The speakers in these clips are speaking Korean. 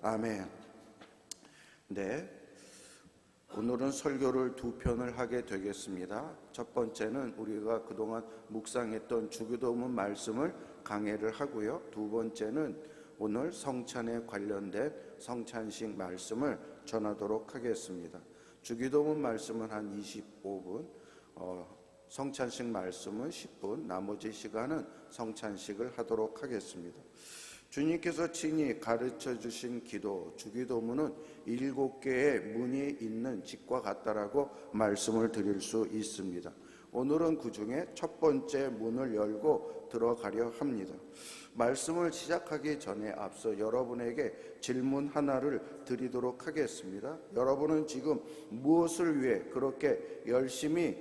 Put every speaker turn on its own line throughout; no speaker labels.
아멘. 네, 오늘은 설교를 두 편을 하게 되겠습니다. 첫 번째는 우리가 그동안 묵상했던 주기도문 말씀을 강해를 하고요. 두 번째는 오늘 성찬에 관련된 성찬식 말씀을 전하도록 하겠습니다. 주기도문 말씀은 한 25분, 성찬식 말씀은 10분, 나머지 시간은 성찬식을 하도록 하겠습니다. 주님께서 친히 가르쳐 주신 기도, 주기도문은 7개의 문이 있는 집과 같다라고 말씀을 드릴 수 있습니다. 오늘은 그 중에 첫 번째 문을 열고 들어가려 합니다. 말씀을 시작하기 전에 앞서 여러분에게 질문 하나를 드리도록 하겠습니다. 여러분은 지금 무엇을 위해 그렇게 열심히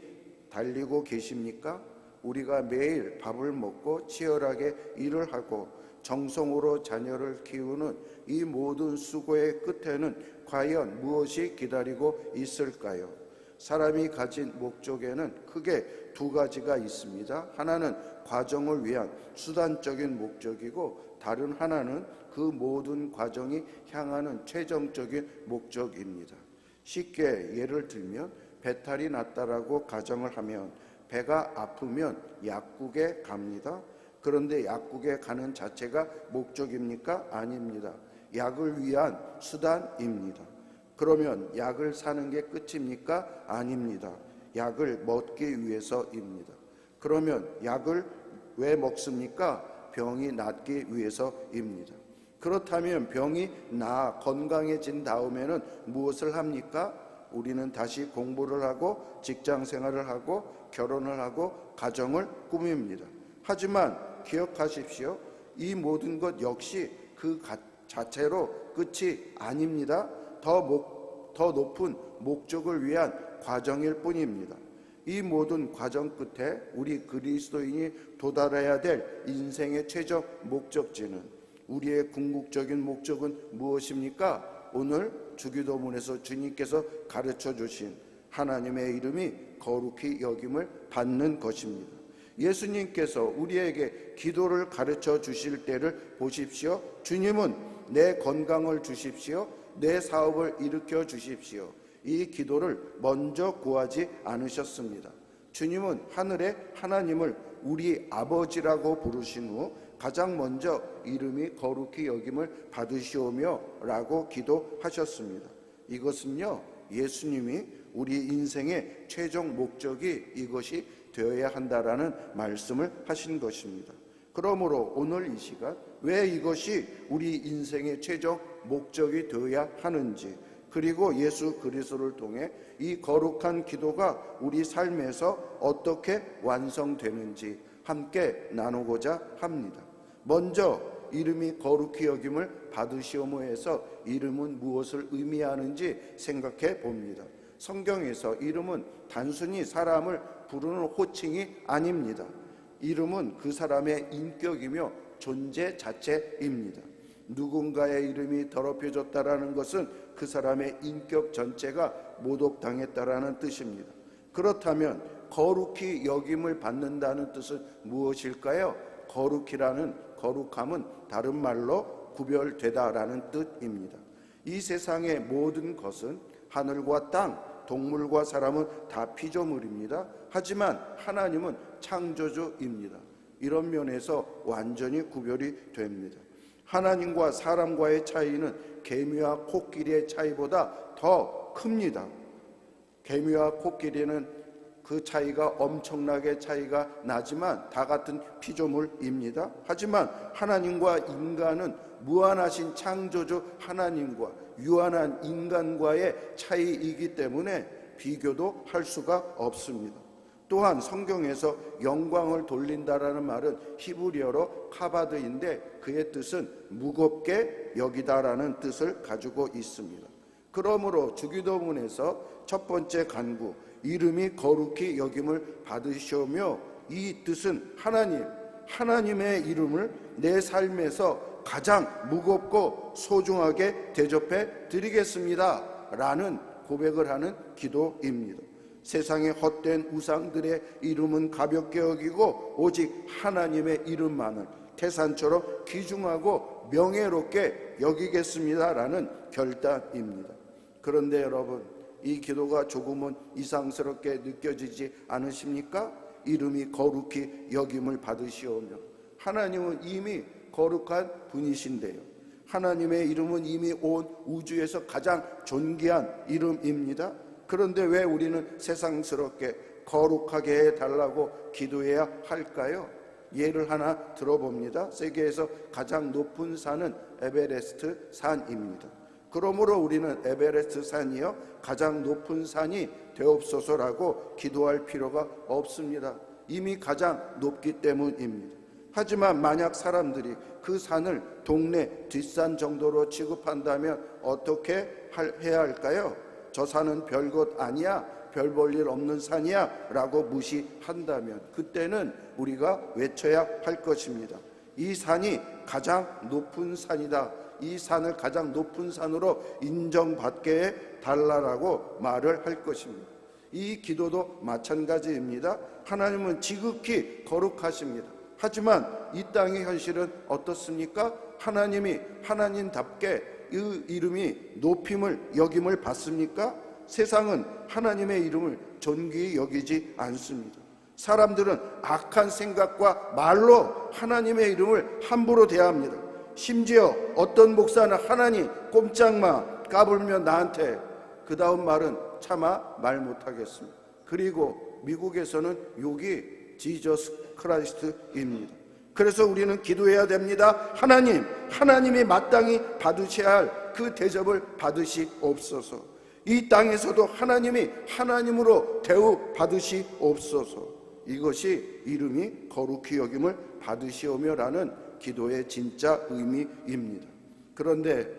달리고 계십니까? 우리가 매일 밥을 먹고 치열하게 일을 하고 정성으로 자녀를 키우는 이 모든 수고의 끝에는 과연 무엇이 기다리고 있을까요? 사람이 가진 목적에는 크게 두 가지가 있습니다. 하나는 과정을 위한 수단적인 목적이고 다른 하나는 그 모든 과정이 향하는 최종적인 목적입니다. 쉽게 예를 들면 배탈이 났다라고 가정을 하면 배가 아프면 약국에 갑니다. 그런데 약국에 가는 자체가 목적입니까? 아닙니다. 약을 위한 수단입니다. 그러면 약을 사는 게 끝입니까? 아닙니다. 약을 먹기 위해서입니다. 그러면 약을 왜 먹습니까? 병이 낫기 위해서입니다. 그렇다면 병이 나아 건강해진 다음에는 무엇을 합니까? 우리는 다시 공부를 하고 직장 생활을 하고 결혼을 하고 가정을 꾸밉니다. 하지만 기억하십시오. 이 모든 것 역시 그 자체로 끝이 아닙니다. 더 높은 목적을 위한 과정일 뿐입니다. 이 모든 과정 끝에 우리 그리스도인이 도달해야 될 인생의 최종 목적지는, 우리의 궁극적인 목적은 무엇입니까? 오늘 주기도문에서 주님께서 가르쳐 주신 하나님의 이름이 거룩히 여김을 받는 것입니다. 예수님께서 우리에게 기도를 가르쳐 주실 때를 보십시오. 주님은 내 건강을 주십시오, 내 사업을 일으켜 주십시오, 이 기도를 먼저 구하지 않으셨습니다. 주님은 하늘의 하나님을 우리 아버지라고 부르신 후 가장 먼저 이름이 거룩히 여김을 받으시오며 라고 기도하셨습니다. 이것은요, 예수님이 우리 인생의 최종 목적이 이것이 되어야 한다라는 말씀을 하신 것입니다. 그러므로 오늘 이 시간 왜 이것이 우리 인생의 최종 목적이 되어야 하는지, 그리고 예수 그리스도를 통해 이 거룩한 기도가 우리 삶에서 어떻게 완성되는지 함께 나누고자 합니다. 먼저 이름이 거룩히 여김을 받으시오모에서 이름은 무엇을 의미하는지 생각해 봅니다. 성경에서 이름은 단순히 사람을 부르는 호칭이 아닙니다. 이름은 그 사람의 인격이며 존재 자체입니다. 누군가의 이름이 더럽혀졌다라는 것은 그 사람의 인격 전체가 모독당했다라는 뜻입니다. 그렇다면 거룩히 여김을 받는다는 뜻은 무엇일까요? 거룩함은 다른 말로 구별되다라는 뜻입니다. 이 세상의 모든 것은 하늘과 땅, 동물과 사람은 다 피조물입니다. 하지만 하나님은 창조주입니다. 이런 면에서 완전히 구별이 됩니다. 하나님과 사람과의 차이는 개미와 코끼리의 차이보다 더 큽니다. 개미와 코끼리는 그 차이가 엄청나게 차이가 나지만 다 같은 피조물입니다. 하지만 하나님과 인간은 무한하신 창조주 하나님과 유한한 인간과의 차이이기 때문에 비교도 할 수가 없습니다. 또한 성경에서 영광을 돌린다라는 말은 히브리어로 카바드인데 그의 뜻은 무겁게 여기다라는 뜻을 가지고 있습니다. 그러므로 주기도문에서 첫 번째 간구, 이름이 거룩히 여김을 받으시오며, 이 뜻은 하나님의 이름을 내 삶에서 가장 무겁고 소중하게 대접해 드리겠습니다 라는 고백을 하는 기도입니다. 세상의 헛된 우상들의 이름은 가볍게 여기고 오직 하나님의 이름만을 태산처럼 귀중하고 명예롭게 여기겠습니다라는 결단입니다. 그런데 여러분, 이 기도가 조금은 이상스럽게 느껴지지 않으십니까? 이름이 거룩히 여김을 받으시오며, 하나님은 이미 거룩한 분이신데요, 하나님의 이름은 이미 온 우주에서 가장 존귀한 이름입니다. 그런데 왜 우리는 세상스럽게 거룩하게 해달라고 기도해야 할까요? 예를 하나 들어봅니다. 세계에서 가장 높은 산은 에베레스트 산입니다. 그러므로 우리는 에베레스트 산이요 가장 높은 산이 되옵소서라고 기도할 필요가 없습니다. 이미 가장 높기 때문입니다. 하지만 만약 사람들이 그 산을 동네 뒷산 정도로 취급한다면 어떻게 해야 할까요? 저 산은 별것 아니야, 별 볼 일 없는 산이야 라고 무시한다면 그때는 우리가 외쳐야 할 것입니다. 이 산이 가장 높은 산이다. 이 산을 가장 높은 산으로 인정받게 해달라고 말을 할 것입니다. 이 기도도 마찬가지입니다. 하나님은 지극히 거룩하십니다. 하지만 이 땅의 현실은 어떻습니까? 하나님이 하나님답게 이 이름이 높임을 여김을 받습니까? 세상은 하나님의 이름을 존귀히 여기지 않습니다. 사람들은 악한 생각과 말로 하나님의 이름을 함부로 대합니다. 심지어 어떤 목사는 하나님 꼼짝마 까불면 나한테, 그 다음 말은 차마 말 못하겠습니다. 그리고 미국에서는 욕이 지저스 크라이스트입니다. 그래서 우리는 기도해야 됩니다. 하나님이 마땅히 받으셔야 할 그 대접을 받으시옵소서. 이 땅에서도 하나님이 하나님으로 대우 받으시옵소서. 이것이 이름이 거룩히 여김을 받으시오며라는 기도의 진짜 의미입니다. 그런데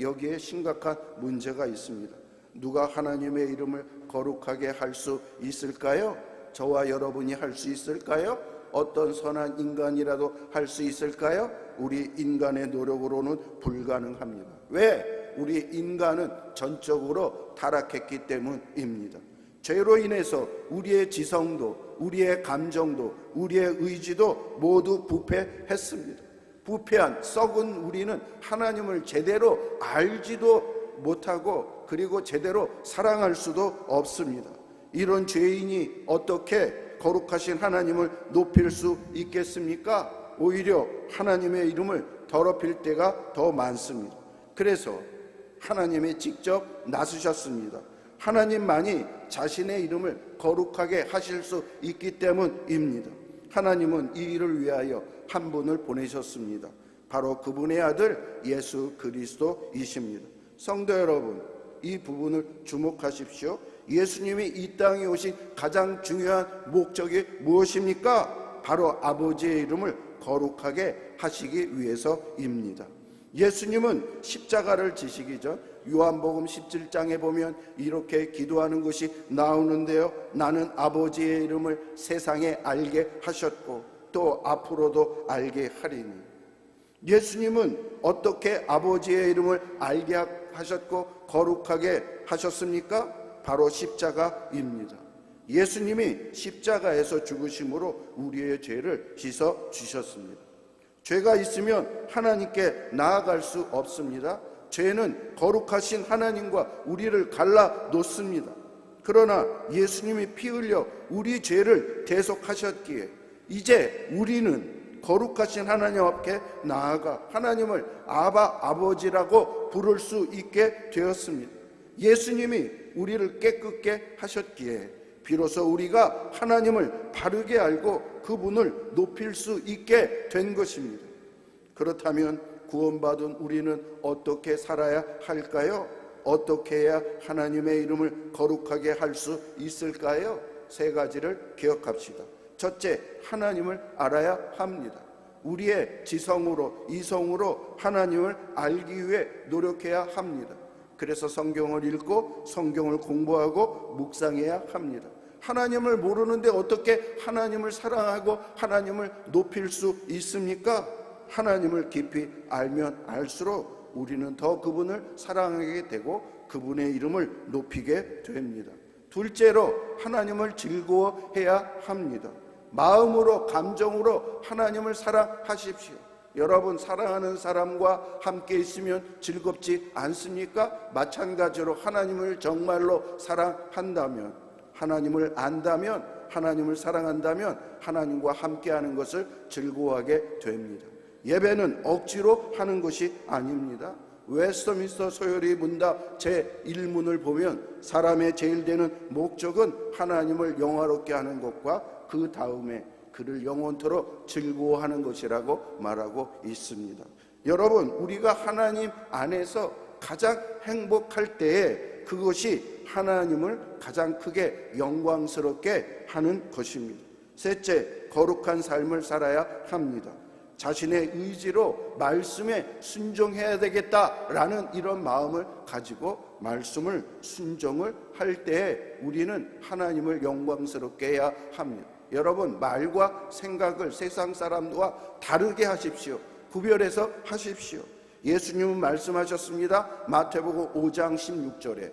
여기에 심각한 문제가 있습니다. 누가 하나님의 이름을 거룩하게 할 수 있을까요? 저와 여러분이 할 수 있을까요? 어떤 선한 인간이라도 할 수 있을까요? 우리 인간의 노력으로는 불가능합니다. 왜? 우리 인간은 전적으로 타락했기 때문입니다. 죄로 인해서 우리의 지성도, 우리의 감정도, 우리의 의지도 모두 부패했습니다. 부패한 썩은 우리는 하나님을 제대로 알지도 못하고 그리고 제대로 사랑할 수도 없습니다. 이런 죄인이 어떻게 거룩하신 하나님을 높일 수 있겠습니까? 오히려 하나님의 이름을 더럽힐 때가 더 많습니다. 그래서 하나님이 직접 나서셨습니다. 하나님만이 자신의 이름을 거룩하게 하실 수 있기 때문입니다. 하나님은 이 일을 위하여 한 분을 보내셨습니다. 바로 그분의 아들 예수 그리스도이십니다. 성도 여러분, 이 부분을 주목하십시오. 예수님이 이 땅에 오신 가장 중요한 목적이 무엇입니까? 바로 아버지의 이름을 거룩하게 하시기 위해서입니다. 예수님은 십자가를 지시기 전 요한복음 17장에 보면 이렇게 기도하는 것이 나오는데요. 나는 아버지의 이름을 세상에 알게 하셨고 또 앞으로도 알게 하리니. 예수님은 어떻게 아버지의 이름을 알게 하셨고 거룩하게 하셨습니까? 바로 십자가입니다. 예수님이 십자가에서 죽으심으로 우리의 죄를 씻어 주셨습니다. 죄가 있으면 하나님께 나아갈 수 없습니다. 죄는 거룩하신 하나님과 우리를 갈라 놓습니다. 그러나 예수님이 피 흘려 우리 죄를 대속하셨기에 이제 우리는 거룩하신 하나님 앞에 나아가 하나님을 아버지라고 부를 수 있게 되었습니다. 예수님이 우리를 깨끗게 하셨기에 비로소 우리가 하나님을 바르게 알고 그분을 높일 수 있게 된 것입니다. 그렇다면 구원받은 우리는 어떻게 살아야 할까요? 어떻게 해야 하나님의 이름을 거룩하게 할 수 있을까요? 세 가지를 기억합시다. 첫째, 하나님을 알아야 합니다. 우리의 지성으로, 이성으로 하나님을 알기 위해 노력해야 합니다. 그래서 성경을 읽고 성경을 공부하고 묵상해야 합니다. 하나님을 모르는데 어떻게 하나님을 사랑하고 하나님을 높일 수 있습니까? 하나님을 깊이 알면 알수록 우리는 더 그분을 사랑하게 되고 그분의 이름을 높이게 됩니다. 둘째로 하나님을 즐거워해야 합니다. 마음으로, 감정으로 하나님을 사랑하십시오. 여러분, 사랑하는 사람과 함께 있으면 즐겁지 않습니까? 마찬가지로 하나님을 정말로 사랑한다면, 하나님을 안다면, 하나님을 사랑한다면 하나님과 함께하는 것을 즐거워하게 됩니다. 예배는 억지로 하는 것이 아닙니다. 웨스트민스터 소요리 문답 제1문을 보면 사람의 제일 되는 목적은 하나님을 영화롭게 하는 것과 그 다음에 그를 영원토록 즐거워하는 것이라고 말하고 있습니다. 여러분, 우리가 하나님 안에서 가장 행복할 때에 그것이 하나님을 가장 크게 영광스럽게 하는 것입니다. 셋째, 거룩한 삶을 살아야 합니다. 자신의 의지로 말씀에 순종해야 되겠다라는 이런 마음을 가지고 말씀을 순종을 할 때에 우리는 하나님을 영광스럽게 해야 합니다. 여러분, 말과 생각을 세상 사람과 다르게 하십시오. 구별해서 하십시오. 예수님은 말씀하셨습니다. 마태복음 5장 16절에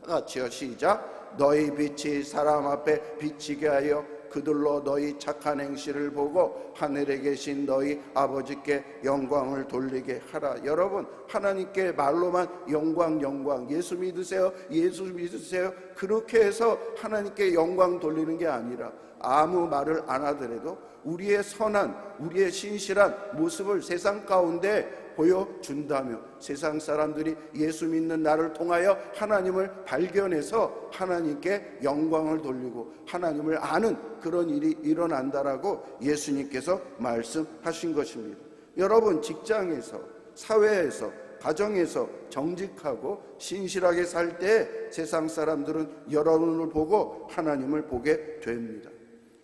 다 같이요, 시작. 너희 빛이 사람 앞에 비치게 하여 그들로 너희 착한 행실을 보고 하늘에 계신 너희 아버지께 영광을 돌리게 하라. 여러분, 하나님께 말로만 영광, 예수 믿으세요, 예수 믿으세요, 그렇게 해서 하나님께 영광 돌리는 게 아니라 아무 말을 안 하더라도 우리의 선한, 우리의 신실한 모습을 세상 가운데 보여준다며 세상 사람들이 예수 믿는 나를 통하여 하나님을 발견해서 하나님께 영광을 돌리고 하나님을 아는 그런 일이 일어난다라고 예수님께서 말씀하신 것입니다. 여러분, 직장에서, 사회에서, 가정에서 정직하고 신실하게 살 때 세상 사람들은 여러분을 보고 하나님을 보게 됩니다.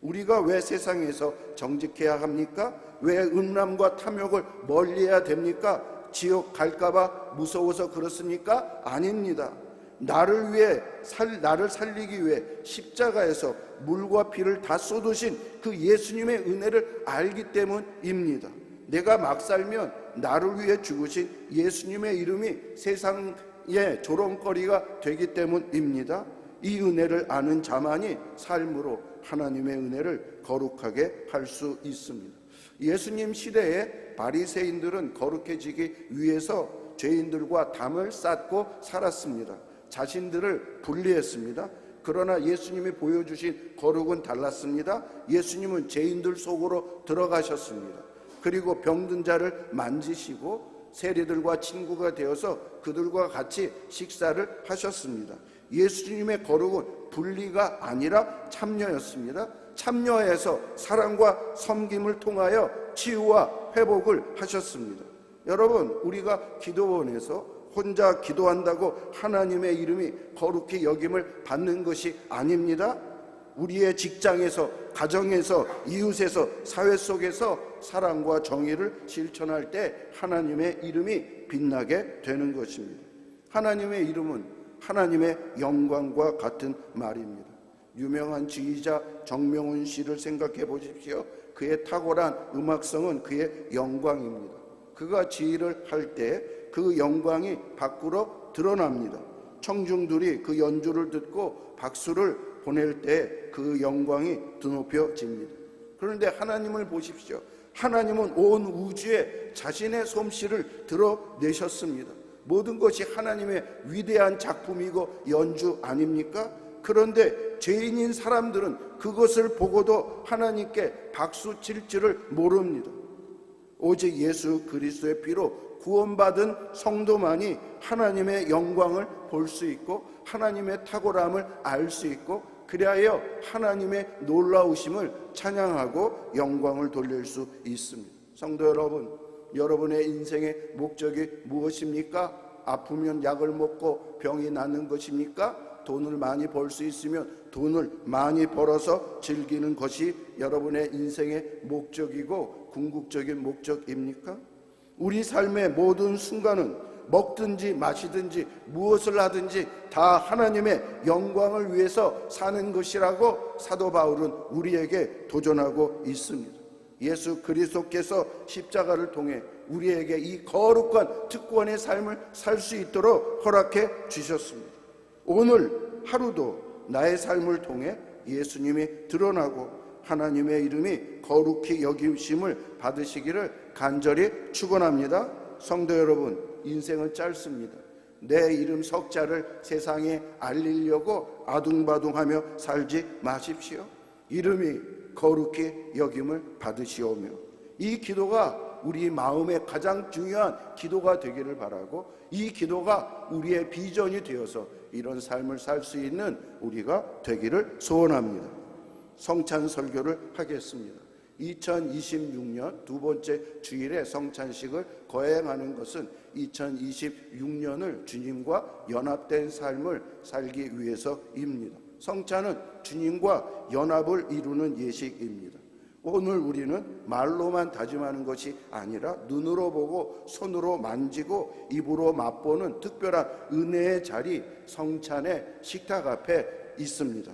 우리가 왜 세상에서 정직해야 합니까? 왜 음란과 탐욕을 멀리해야 됩니까? 지옥 갈까봐 무서워서 그렇습니까? 아닙니다. 나를 살리기 위해 십자가에서 물과 피를 다 쏟으신 그 예수님의 은혜를 알기 때문입니다. 내가 막 살면 나를 위해 죽으신 예수님의 이름이 세상의 조롱거리가 되기 때문입니다. 이 은혜를 아는 자만이 삶으로 하나님의 은혜를 거룩하게 할 수 있습니다. 예수님 시대에 바리새인들은 거룩해지기 위해서 죄인들과 담을 쌓고 살았습니다. 자신들을 분리했습니다. 그러나 예수님이 보여주신 거룩은 달랐습니다. 예수님은 죄인들 속으로 들어가셨습니다. 그리고 병든 자를 만지시고 세리들과 친구가 되어서 그들과 같이 식사를 하셨습니다. 예수님의 거룩은 분리가 아니라 참여였습니다. 참여해서 사랑과 섬김을 통하여 치유와 회복을 하셨습니다. 여러분, 우리가 기도원에서 혼자 기도한다고 하나님의 이름이 거룩히 여김을 받는 것이 아닙니다. 우리의 직장에서, 가정에서, 이웃에서, 사회 속에서 사랑과 정의를 실천할 때 하나님의 이름이 빛나게 되는 것입니다. 하나님의 이름은 하나님의 영광과 같은 말입니다. 유명한 지휘자 정명훈 씨를 생각해 보십시오. 그의 탁월한 음악성은 그의 영광입니다. 그가 지휘를 할 때 그 영광이 밖으로 드러납니다. 청중들이 그 연주를 듣고 박수를 보낼 때 그 영광이 드높여집니다. 그런데 하나님을 보십시오. 하나님은 온 우주에 자신의 솜씨를 드러내셨습니다. 모든 것이 하나님의 위대한 작품이고 연주 아닙니까? 그런데 죄인인 사람들은 그것을 보고도 하나님께 박수 칠 줄을 모릅니다. 오직 예수 그리스도의 피로 구원받은 성도만이 하나님의 영광을 볼 수 있고 하나님의 탁월함을 알 수 있고 그리하여 하나님의 놀라우심을 찬양하고 영광을 돌릴 수 있습니다. 성도 여러분, 여러분의 인생의 목적이 무엇입니까? 아프면 약을 먹고 병이 낫는 것입니까? 돈을 많이 벌 수 있으면 돈을 많이 벌어서 즐기는 것이 여러분의 인생의 목적이고 궁극적인 목적입니까? 우리 삶의 모든 순간은 먹든지 마시든지 무엇을 하든지 다 하나님의 영광을 위해서 사는 것이라고 사도 바울은 우리에게 도전하고 있습니다. 예수 그리스도께서 십자가를 통해 우리에게 이 거룩한 특권의 삶을 살 수 있도록 허락해 주셨습니다. 오늘 하루도 나의 삶을 통해 예수님이 드러나고 하나님의 이름이 거룩히 여기심을 받으시기를 간절히 축원합니다. 성도 여러분, 인생은 짧습니다. 내 이름 석자를 세상에 알리려고 아둥바둥하며 살지 마십시오. 이름이 거룩히 여김을 받으시오며, 이 기도가 우리 마음의 가장 중요한 기도가 되기를 바라고, 이 기도가 우리의 비전이 되어서 이런 삶을 살 수 있는 우리가 되기를 소원합니다. 성찬 설교를 하겠습니다. 2026년 두 번째 주일에 성찬식을 거행하는 것은 2026년을 주님과 연합된 삶을 살기 위해서입니다. 성찬은 주님과 연합을 이루는 예식입니다. 오늘 우리는 말로만 다짐하는 것이 아니라 눈으로 보고 손으로 만지고 입으로 맛보는 특별한 은혜의 자리, 성찬의 식탁 앞에 있습니다.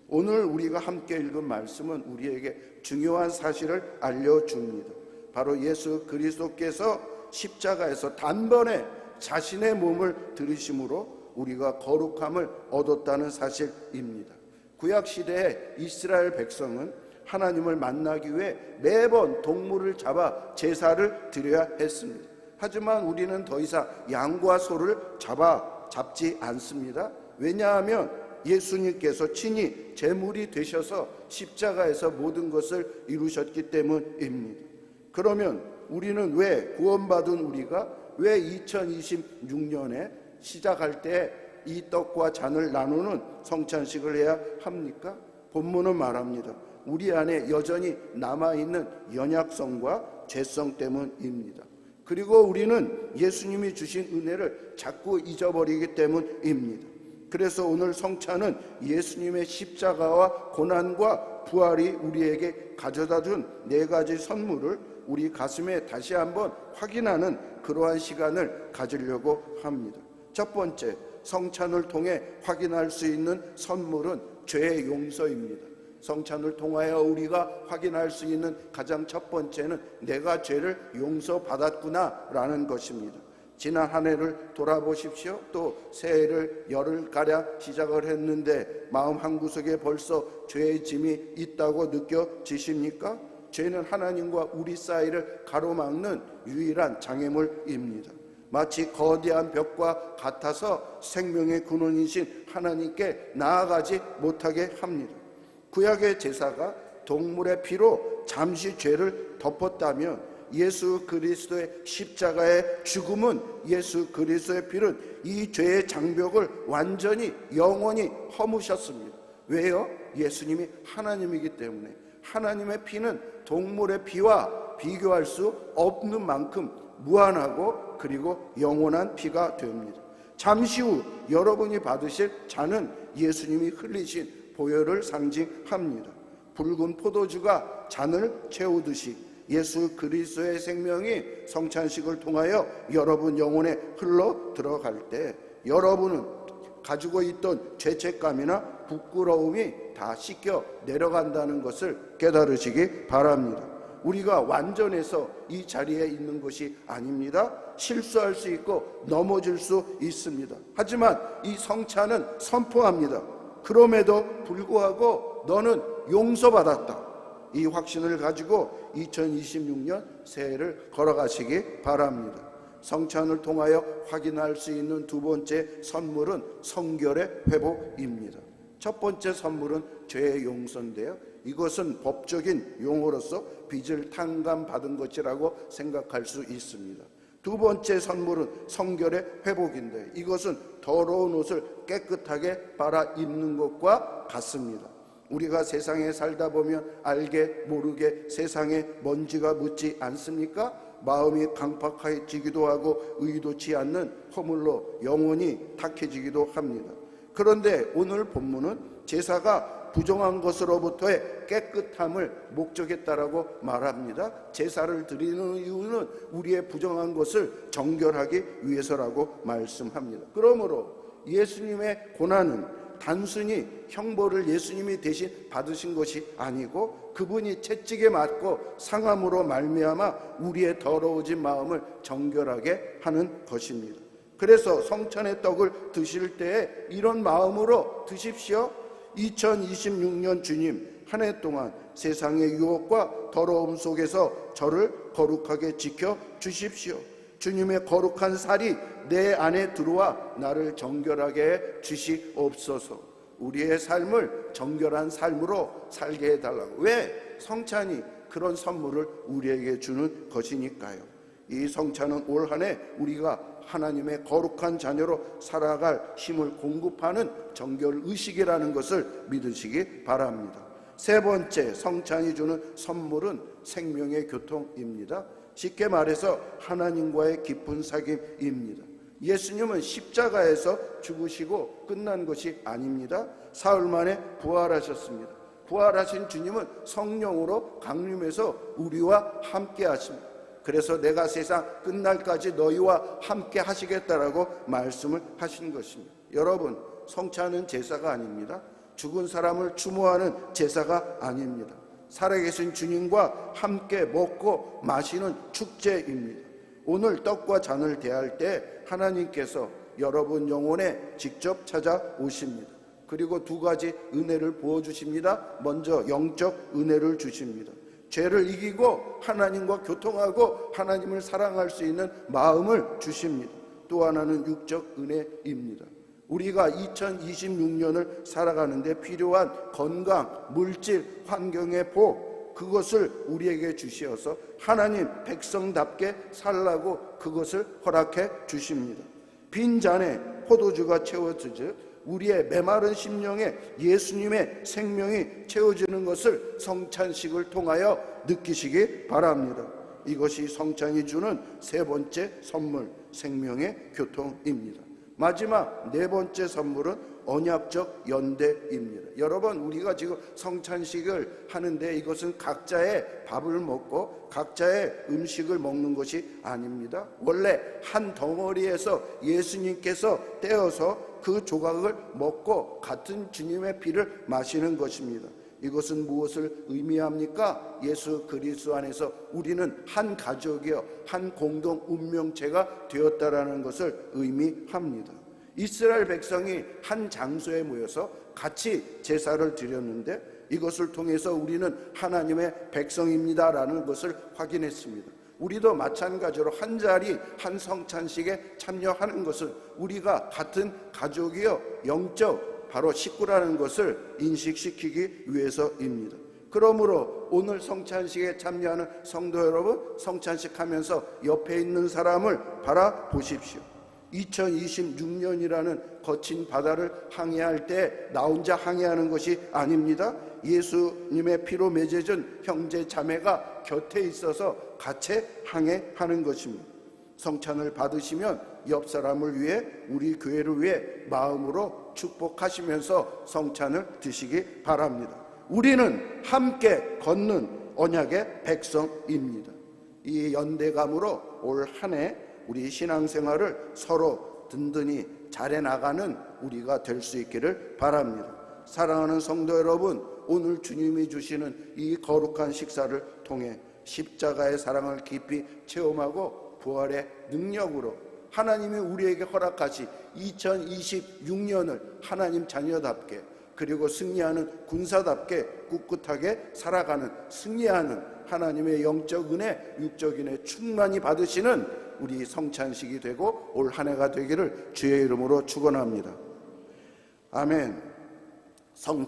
오늘 우리가 함께 읽은 말씀은 우리에게 중요한 사실을 알려줍니다. 바로 예수 그리스도께서 십자가에서 단번에 자신의 몸을 들이심으로 우리가 거룩함을 얻었다는 사실입니다. 구약시대의 이스라엘 백성은 하나님을 만나기 위해 매번 동물을 잡아 제사를 드려야 했습니다. 하지만 우리는 더 이상 양과 소를 잡지 않습니다. 왜냐하면 예수님께서 친히 제물이 되셔서 십자가에서 모든 것을 이루셨기 때문입니다. 그러면 우리는 왜 구원받은 우리가 왜 2026년에 시작할 때 이 떡과 잔을 나누는 성찬식을 해야 합니까? 본문은 말합니다. 우리 안에 여전히 남아있는 연약성과 죄성 때문입니다. 그리고 우리는 예수님이 주신 은혜를 자꾸 잊어버리기 때문입니다. 그래서 오늘 성찬은 예수님의 십자가와 고난과 부활이 우리에게 가져다 준 네 가지 선물을 우리 가슴에 다시 한번 확인하는 그러한 시간을 가지려고 합니다. 첫 번째, 성찬을 통해 확인할 수 있는 선물은 죄의 용서입니다. 성찬을 통하여 우리가 확인할 수 있는 가장 첫 번째는 내가 죄를 용서받았구나라는 것입니다. 지난 한 해를 돌아보십시오. 또 새해를 열흘가량 시작을 했는데 마음 한구석에 벌써 죄의 짐이 있다고 느껴지십니까? 죄는 하나님과 우리 사이를 가로막는 유일한 장애물입니다. 마치 거대한 벽과 같아서 생명의 근원이신 하나님께 나아가지 못하게 합니다. 구약의 제사가 동물의 피로 잠시 죄를 덮었다면 예수 그리스도의 십자가의 죽음은, 예수 그리스도의 피는 이 죄의 장벽을 완전히 영원히 허무셨습니다. 왜요? 예수님이 하나님이기 때문에. 하나님의 피는 동물의 피와 비교할 수 없는 만큼 무한하고 그리고 영원한 피가 됩니다. 잠시 후 여러분이 받으실 잔은 예수님이 흘리신 보혈을 상징합니다. 붉은 포도주가 잔을 채우듯이 예수 그리스도의 생명이 성찬식을 통하여 여러분 영혼에 흘러 들어갈 때 여러분은 가지고 있던 죄책감이나 부끄러움이 다 씻겨 내려간다는 것을 깨달으시기 바랍니다. 우리가 완전해서 이 자리에 있는 것이 아닙니다. 실수할 수 있고 넘어질 수 있습니다. 하지만 이 성찬은 선포합니다. 그럼에도 불구하고 너는 용서받았다. 이 확신을 가지고 2026년 새해를 걸어가시기 바랍니다. 성찬을 통하여 확인할 수 있는 두 번째 선물은 성결의 회복입니다. 첫 번째 선물은 죄의 용서인데요, 이것은 법적인 용어로서 빚을 탕감받은 것이라고 생각할 수 있습니다. 두 번째 선물은 성결의 회복인데 이것은 더러운 옷을 깨끗하게 빨아 입는 것과 같습니다. 우리가 세상에 살다 보면 알게 모르게 세상에 먼지가 묻지 않습니까? 마음이 강팍해지기도 하고 의도치 않는 허물로 영혼이 탁해지기도 합니다. 그런데 오늘 본문은 제사가 부정한 것으로부터의 깨끗함을 목적했다라고 말합니다. 제사를 드리는 이유는 우리의 부정한 것을 정결하기 위해서라고 말씀합니다. 그러므로 예수님의 고난은 단순히 형벌을 예수님이 대신 받으신 것이 아니고 그분이 채찍에 맞고 상함으로 말미암아 우리의 더러워진 마음을 정결하게 하는 것입니다. 그래서 성찬의 떡을 드실 때에 이런 마음으로 드십시오. 2026년 주님, 한 해 동안 세상의 유혹과 더러움 속에서 저를 거룩하게 지켜 주십시오. 주님의 거룩한 살이 내 안에 들어와 나를 정결하게 해 주시옵소서. 우리의 삶을 정결한 삶으로 살게 해달라고. 왜? 성찬이 그런 선물을 우리에게 주는 것이니까요. 이 성찬은 올 한 해 우리가 하나님의 거룩한 자녀로 살아갈 힘을 공급하는 정결 의식이라는 것을 믿으시기 바랍니다. 세 번째, 성찬이 주는 선물은 생명의 교통입니다. 쉽게 말해서 하나님과의 깊은 사귐입니다. 예수님은 십자가에서 죽으시고 끝난 것이 아닙니다. 사흘 만에 부활하셨습니다. 부활하신 주님은 성령으로 강림해서 우리와 함께 하십니다. 그래서 내가 세상 끝날까지 너희와 함께 하시겠다라고 말씀을 하신 것입니다. 여러분, 성찬은 제사가 아닙니다. 죽은 사람을 추모하는 제사가 아닙니다. 살아계신 주님과 함께 먹고 마시는 축제입니다. 오늘 떡과 잔을 대할 때 하나님께서 여러분 영혼에 직접 찾아오십니다. 그리고 두 가지 은혜를 부어주십니다. 먼저 영적 은혜를 주십니다. 죄를 이기고 하나님과 교통하고 하나님을 사랑할 수 있는 마음을 주십니다. 또 하나는 육적 은혜입니다. 우리가 2026년을 살아가는데 필요한 건강, 물질, 환경의 복, 그것을 우리에게 주시어서 하나님 백성답게 살라고 그것을 허락해 주십니다. 빈 잔에 포도주가 채워지듯 우리의 메마른 심령에 예수님의 생명이 채워지는 것을 성찬식을 통하여 느끼시기 바랍니다. 이것이 성찬이 주는 세 번째 선물, 생명의 교통입니다. 마지막 네 번째 선물은 언약적 연대입니다. 여러분, 우리가 지금 성찬식을 하는데 이것은 각자의 밥을 먹고 각자의 음식을 먹는 것이 아닙니다. 원래 한 덩어리에서 예수님께서 떼어서 그 조각을 먹고 같은 주님의 피를 마시는 것입니다. 이것은 무엇을 의미합니까? 예수 그리스도 안에서 우리는 한 가족이요, 한 공동 운명체가 되었다라는 것을 의미합니다. 이스라엘 백성이 한 장소에 모여서 같이 제사를 드렸는데 이것을 통해서 우리는 하나님의 백성입니다라는 것을 확인했습니다. 우리도 마찬가지로 한 자리 한 성찬식에 참여하는 것은 우리가 같은 가족이요, 영적 바로 식구라는 것을 인식시키기 위해서입니다. 그러므로 오늘 성찬식에 참여하는 성도 여러분, 성찬식 하면서 옆에 있는 사람을 바라보십시오. 2026년이라는 거친 바다를 항해할 때 나 혼자 항해하는 것이 아닙니다. 예수님의 피로 맺어진 형제 자매가 곁에 있어서 같이 항해하는 것입니다. 성찬을 받으시면 옆 사람을 위해, 우리 교회를 위해 마음으로 축복하시면서 성찬을 드시기 바랍니다. 우리는 함께 걷는 언약의 백성입니다. 이 연대감으로 올 한 해 우리 신앙생활을 서로 든든히 잘해나가는 우리가 될 수 있기를 바랍니다. 사랑하는 성도 여러분, 오늘 주님이 주시는 이 거룩한 식사를 통해 십자가의 사랑을 깊이 체험하고 부활의 능력으로 하나님이 우리에게 허락하신 2026년을 하나님 자녀답게, 그리고 승리하는 군사답게 꿋꿋하게 살아가는, 승리하는 하나님의 영적 은혜, 육적 은혜 충만히 받으시는 우리 성찬식이 되고 올 한 해가 되기를 주의 이름으로 축원합니다. 아멘. 성찬